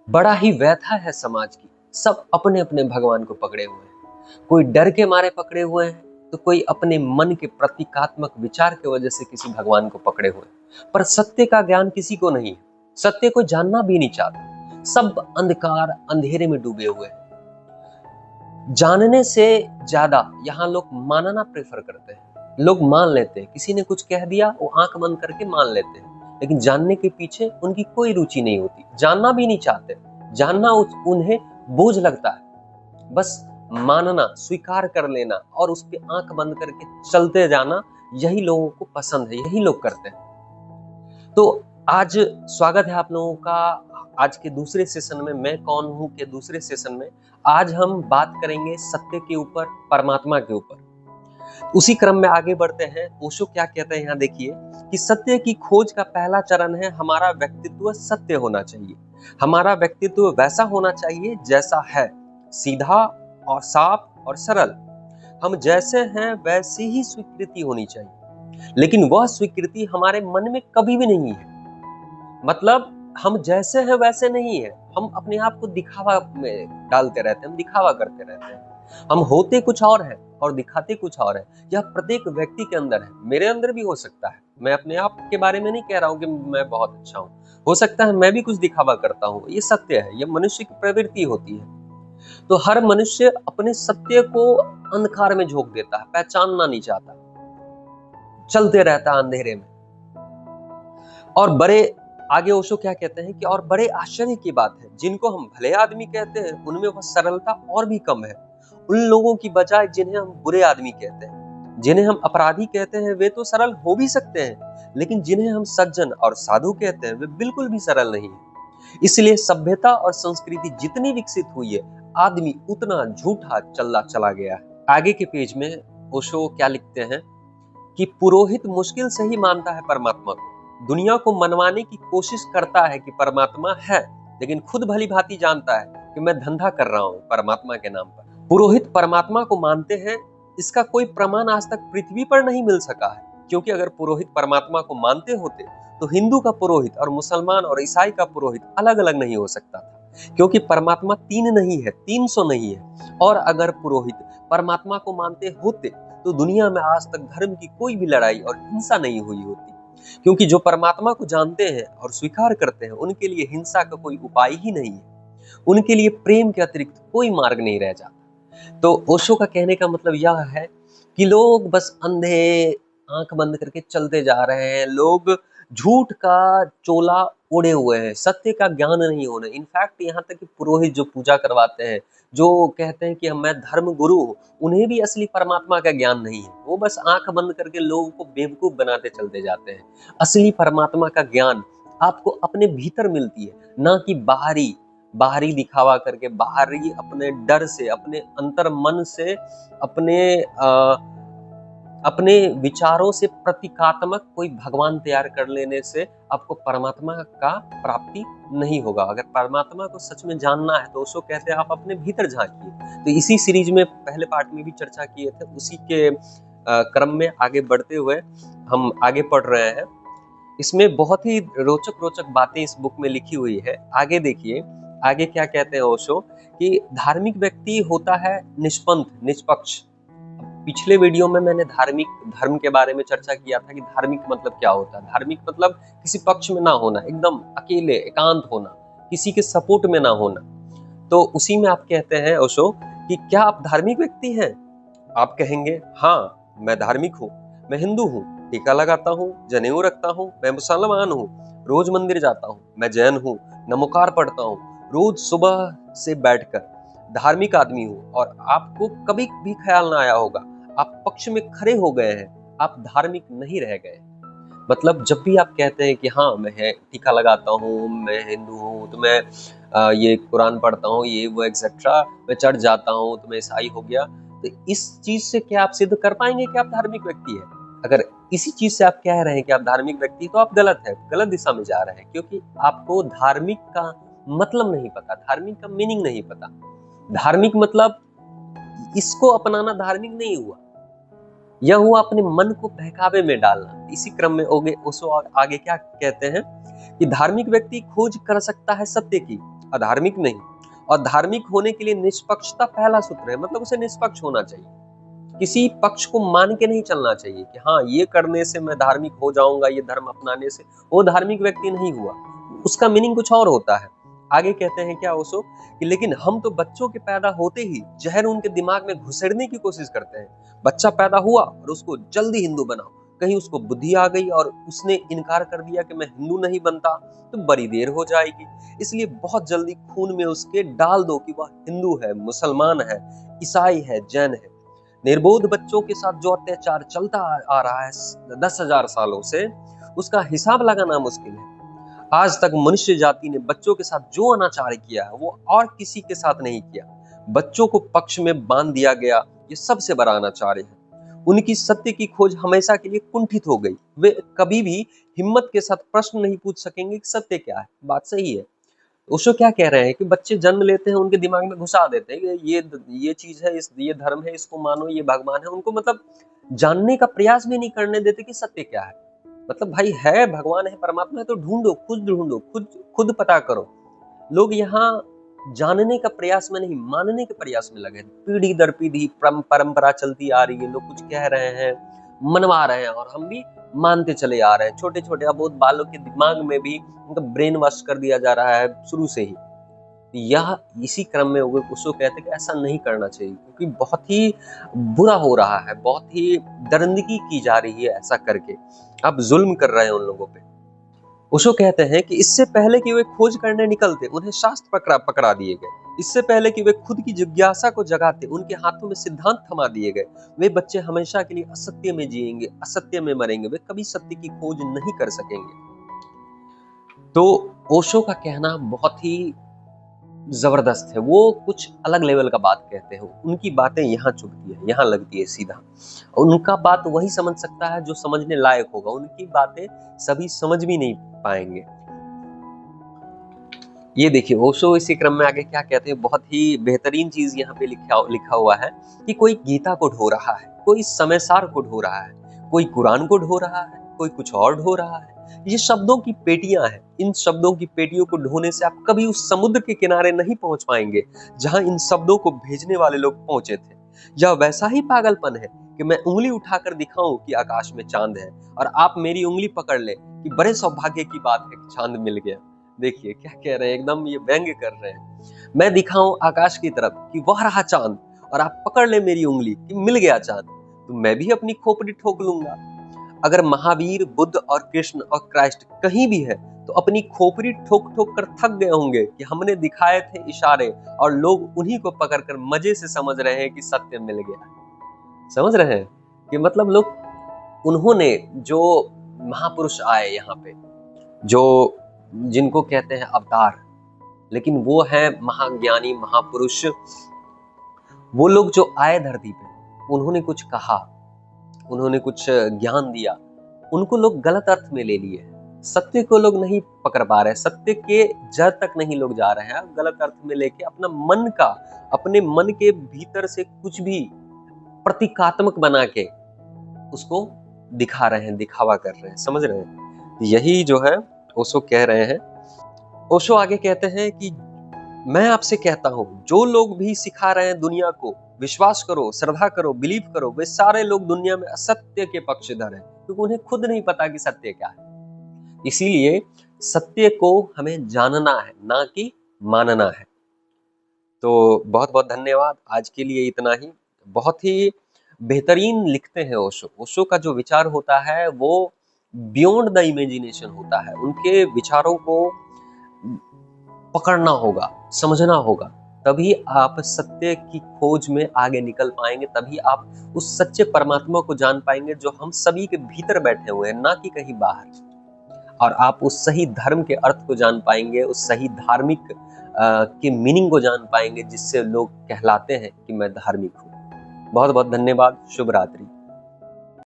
बड़ा ही व्यथा है समाज की। सब अपने अपने भगवान को पकड़े हुए हैं। कोई डर के मारे पकड़े हुए हैं, तो कोई अपने मन के प्रतीकात्मक विचार की वजह से किसी भगवान को पकड़े हुए हैं। पर सत्य का ज्ञान किसी को नहीं है। सत्य को जानना भी नहीं चाहता। सब अंधकार अंधेरे में डूबे हुए हैं। जानने से ज्यादा यहाँ लोग मानना प्रेफर करते हैं। लोग मान लेते हैं, किसी ने कुछ कह दिया वो आंख बंद करके मान लेते हैं, लेकिन जानने के पीछे उनकी कोई रुचि नहीं होती। जानना भी नहीं चाहते। जानना उन्हें बोझ लगता है। बस मानना, स्वीकार कर लेना और उस पे आंख बंद करके चलते जाना, यही लोगों को पसंद है, यही लोग करते हैं। तो आज स्वागत है आप लोगों का आज के दूसरे सेशन में। मैं कौन हूं के दूसरे सेशन में आज हम बात करेंगे सत्य के ऊपर, परमात्मा के ऊपर। उसी क्रम में आगे बढ़ते हैं। ओशो क्या कहते हैं यहाँ देखिए कि सत्य की खोज का पहला चरण है हमारा व्यक्तित्व सत्य होना चाहिए। हमारा व्यक्तित्व वैसा होना चाहिए जैसा है, सीधा और साफ और सरल। हम जैसे हैं वैसी ही स्वीकृति होनी चाहिए, लेकिन वह स्वीकृति हमारे मन में कभी भी नहीं है। मतलब हम जैसे हैं वैसे नहीं है। हम अपने आप को दिखावा में डालते रहते हैं, हम दिखावा करते रहते हैं। हम होते कुछ और हैं और दिखाते कुछ और है। यह प्रत्येक व्यक्ति के अंदर है, मेरे अंदर भी हो सकता है। मैं अपने आप के बारे में नहीं कह रहा हूं कि मैं बहुत अच्छा हूं। हो सकता है मैं भी कुछ दिखावा करता हूं। ये सत्य है, ये मनुष्य की प्रवृत्ति होती है। तो हर मनुष्य अपने सत्य को अंधकार में झोंक देता है, पहचानना नहीं चाहता, चलते रहता है अंधेरे में। और बड़े आगे ओशो क्या कहते हैं कि और बड़े आश्चर्य की बात है, जिनको हम भले आदमी कहते हैं उनमें वह सरलता और भी कम है उन लोगों की बजाय जिन्हें हम बुरे आदमी कहते हैं। जिन्हें हम अपराधी कहते हैं वे तो सरल हो भी सकते हैं, लेकिन जिन्हें हम सज्जन और साधु कहते हैं वे बिल्कुल भी सरल नहीं है। इसलिए सभ्यता और संस्कृति जितनी विकसित हुई है, आदमी उतना झूठा चला गया है। आगे के पेज में ओशो क्या लिखते हैं कि पुरोहित मुश्किल से ही मानता है परमात्मा को। दुनिया को मनवाने की कोशिश करता है कि परमात्मा है, लेकिन खुद भली भांति जानता है कि मैं धंधा कर रहा हूं परमात्मा के नाम पर। पुरोहित परमात्मा को मानते हैं, इसका कोई प्रमाण आज तक पृथ्वी पर नहीं मिल सका है। क्योंकि अगर पुरोहित परमात्मा को मानते होते तो हिंदू का पुरोहित और मुसलमान और ईसाई का पुरोहित अलग अलग नहीं हो सकता था। क्योंकि परमात्मा तीन नहीं है, 300 नहीं है। और अगर पुरोहित परमात्मा को मानते होते तो दुनिया में आज तक धर्म की कोई भी लड़ाई और हिंसा नहीं हुई होती। क्योंकि जो परमात्मा को जानते हैं और स्वीकार करते हैं, उनके लिए हिंसा का कोई उपाय ही नहीं है। उनके लिए प्रेम के अतिरिक्त कोई मार्ग नहीं रह जाता। तो ओशो का कहने का मतलब यह है कि लोग बस अंधे आंख बंद करके चलते जा रहे हैं। लोग झूठ का चोला ओढ़े हुए हैं, सत्य का ज्ञान नहीं होने। इनफैक्ट यहाँ तक कि पुरोहित जो पूजा करवाते हैं, जो कहते हैं कि मैं धर्म गुरु हूँ, उन्हें भी असली परमात्मा का ज्ञान नहीं है। वो बस आंख बंद करके लोगों को बेवकूफ बनाते चलते जाते हैं। असली परमात्मा का ज्ञान आपको अपने भीतर मिलती है, ना कि बाहरी बाहरी दिखावा करके, बाहरी अपने डर से, अपने अंतर मन से, अपने विचारों से प्रतीकात्मक कोई भगवान तैयार कर लेने से आपको परमात्मा का प्राप्ति नहीं होगा। अगर परमात्मा को सच में जानना है तो उसको कहते हैं आप अपने भीतर झांकिए। तो इसी सीरीज में पहले पार्ट में भी चर्चा किए थे, उसी के क्रम में आगे बढ़ते हुए हम आगे पढ़ रहे हैं। इसमें बहुत ही रोचक बातें इस बुक में लिखी हुई है। आगे देखिए, आगे क्या कहते हैं ओशो कि धार्मिक व्यक्ति होता है निष्पंथ, निष्पक्ष। पिछले वीडियो में मैंने धार्मिक धर्म के बारे में चर्चा किया था कि धार्मिक मतलब क्या होता है। धार्मिक मतलब किसी पक्ष में ना होना, एकदम अकेले एकांत होना, किसी के सपोर्ट में ना होना। तो उसी में आप कहते हैं ओशो कि क्या आप धार्मिक व्यक्ति हैं? आप कहेंगे हाँ मैं धार्मिक हूँ, मैं हिंदू हूँ, टीका लगाता हूँ, जनेऊ रखता हूँ, मैं मुसलमान हूँ, रोज मंदिर जाता हूँ, मैं जैन हूँ, नमोकार पढ़ता हूँ, रोज सुबह से बैठकर धार्मिक आदमी हूँ। और आपको कभी भी ख्याल ना आया होगा, आप पक्ष में खड़े हो गए हैं, आप धार्मिक नहीं रह गए। मतलब जब भी आप कहते हैं कि हाँ मैं टीका लगाता हूँ, मैं हिंदू हूँ, तो मैं ये कुरान पढ़ता हूँ, ये वो एक्सेट्रा, मैं चढ़ जाता हूँ तो मैं ईसाई हो गया, तो इस चीज से क्या आप सिद्ध कर पाएंगे कि आप धार्मिक व्यक्ति हैं? अगर इसी चीज से आप कह रहे हैं कि आप धार्मिक व्यक्ति, तो आप गलत है, गलत दिशा में जा रहे हैं। क्योंकि आपको धार्मिक का मतलब नहीं पता, धार्मिक का मीनिंग नहीं पता। धार्मिक मतलब इसको अपनाना धार्मिक नहीं हुआ, यह हुआ अपने मन को बहकावे में डालना। इसी क्रम में ओशो आगे क्या कहते हैं कि धार्मिक व्यक्ति खोज कर सकता है सत्य की, अधार्मिक नहीं। और धार्मिक होने के लिए निष्पक्षता पहला सूत्र है, मतलब उसे निष्पक्ष होना चाहिए, किसी पक्ष को मान के नहीं चलना चाहिए कि हाँ ये करने से मैं धार्मिक हो जाऊंगा, ये धर्म अपनाने से वो धार्मिक व्यक्ति नहीं हुआ। उसका मीनिंग कुछ और होता है। आगे कहते हैं क्या ओशो कि लेकिन हम तो बच्चों के पैदा होते ही जहर उनके दिमाग में घुसेड़ने की कोशिश करते हैं। बच्चा पैदा हुआ और उसको जल्दी हिंदू बनाओ, कहीं उसको बुद्धि आ गई और उसने इनकार कर दिया कि मैं हिंदू नहीं बनता तो बड़ी देर हो जाएगी, इसलिए बहुत जल्दी खून में उसके डाल दो कि वह हिंदू है, मुसलमान है, ईसाई है, जैन है। निर्बोध बच्चों के साथ जो अत्याचार चलता आ रहा है 10,000 सालों से, उसका हिसाब लगाना मुश्किल है। आज तक मनुष्य जाति ने बच्चों के साथ जो अनाचार किया है वो और किसी के साथ नहीं किया। बच्चों को पक्ष में बांध दिया गया, ये सबसे बड़ा अनाचार है। उनकी सत्य की खोज हमेशा के लिए कुंठित हो गई। वे कभी भी हिम्मत के साथ प्रश्न नहीं पूछ सकेंगे कि सत्य क्या है। बात सही है। ओशो क्या कह रहे हैं कि बच्चे जन्म लेते हैं, उनके दिमाग में घुसा देते हैं कि ये चीज है, ये धर्म है, इसको मानो, ये भगवान है। उनको मतलब जानने का प्रयास भी नहीं करने देते कि सत्य क्या है। मतलब भाई है, भगवान है, परमात्मा है तो ढूंढो, खुद पता करो। लोग यहाँ जानने का प्रयास में नहीं, मानने के प्रयास में लगे। पीढ़ी दर पीढ़ी परंपरा चलती आ रही है, लोग कुछ कह रहे हैं, मनवा रहे हैं और हम भी मानते चले आ रहे हैं। छोटे छोटे अबोध बालों के दिमाग में भी उनका ब्रेन वॉश कर दिया जा रहा है शुरू से ही। यह इसी क्रम में उसको कहते हैं कि ऐसा नहीं करना चाहिए, क्योंकि बहुत ही बुरा हो रहा है, बहुत ही दरिंदगी की जा रही है ऐसा करके। आप जुल्म कर रहे हैं उन लोगों पे। ओशो कहते हैं कि इससे पहले कि वे खोज करने निकलते, उन्हें शास्त्र पकड़ा दिए गए। इससे पहले कि वे खुद की जिज्ञासा को जगाते, उनके हाथों में सिद्धांत थमा दिए गए। वे बच्चे हमेशा के लिए असत्य में जिएंगे, असत्य में मरेंगे, वे कभी सत्य की खोज नहीं कर सकेंगे। तो ओशो का कहना बहुत ही जबरदस्त है। वो कुछ अलग लेवल का बात कहते हैं। उनकी बातें यहाँ चुभती है, यहाँ लगती है सीधा। उनका बात वही समझ सकता है जो समझने लायक होगा। उनकी बातें सभी समझ भी नहीं पाएंगे। ये देखिए ओशो इसी क्रम में आगे क्या कहते हैं, बहुत ही बेहतरीन चीज यहाँ पे लिखा हुआ है कि कोई गीता को ढो रहा है, कोई समयसार को ढो रहा है, कोई कुरान को ढो रहा है, कोई कुछ और ढो रहा है। ये शब्दों की पेटियां हैं। इन शब्दों की पेटियों को ढोने से आप कभी उस समुद्र के किनारे नहीं पहुंच पाएंगे जहां इन शब्दों को भेजने वाले लोग पहुंचे थे। यह वैसा ही पागलपन है कि मैं उंगली उठाकर दिखाऊं कि आकाश में चांद है और आप मेरी उंगली पकड़ ले कि बड़े सौभाग्य की बात है कि चांद मिल गया। देखिए क्या कह रहे हैं, एकदम ये व्यंग्य कर रहे हैं। मैं दिखाऊं आकाश की तरफ कि वह रहा चांद और आप पकड़ ले मेरी उंगली कि मिल गया चांद, तो मैं भी अपनी खोपड़ी ठोक लूंगा। अगर महावीर, बुद्ध और कृष्ण और क्राइस्ट कहीं भी है तो अपनी खोपड़ी ठोक ठोक कर थक गए होंगे कि हमने दिखाए थे इशारे और लोग उन्हीं को पकड़कर मजे से समझ रहे हैं कि सत्य मिल गया। समझ रहे हैं कि मतलब लोग, उन्होंने जो महापुरुष आए यहाँ पे, जो जिनको कहते हैं अवतार, लेकिन वो है महाज्ञानी महापुरुष। वो लोग जो आए धरती पे, उन्होंने कुछ कहा, उन्होंने कुछ ज्ञान दिया, उनको लोग गलत अर्थ में ले लिए। सत्य को लोग नहीं पकड़ पा रहे, सत्य के जड़ तक नहीं लोग जा रहे हैं, गलत अर्थ में लेके अपने मन के भीतर से कुछ भी प्रतीकात्मक बना के उसको दिखा रहे हैं, दिखावा कर रहे हैं। समझ रहे हैं? यही जो है ओशो कह रहे हैं। ओशो आगे कहते हैं कि मैं आपसे कहता हूं, जो लोग भी सिखा रहे हैं दुनिया को विश्वास करो, श्रद्धा करो, बिलीव करो, वे सारे लोग दुनिया में असत्य के पक्षधर हैं, क्योंकि उन्हें खुद नहीं पता कि सत्य क्या है। इसीलिए सत्य को हमें जानना है, ना कि मानना है। तो बहुत बहुत धन्यवाद। आज के लिए इतना ही। बहुत ही बेहतरीन लिखते हैं ओशो। ओशो का जो विचार होता है वो बियॉन्ड द इमेजिनेशन होता है। उनके विचारों को पकड़ना होगा, समझना होगा, तभी आप सत्य की खोज में आगे निकल पाएंगे, तभी आप उस सच्चे परमात्मा को जान पाएंगे जो हम सभी के भीतर बैठे हुए हैं, ना कि कहीं बाहर। और आप उस सही धर्म के अर्थ को जान पाएंगे, उस सही धार्मिक के मीनिंग को जान पाएंगे, जिससे लोग कहलाते हैं कि मैं धार्मिक हूँ। बहुत बहुत धन्यवाद। शुभ रात्रि।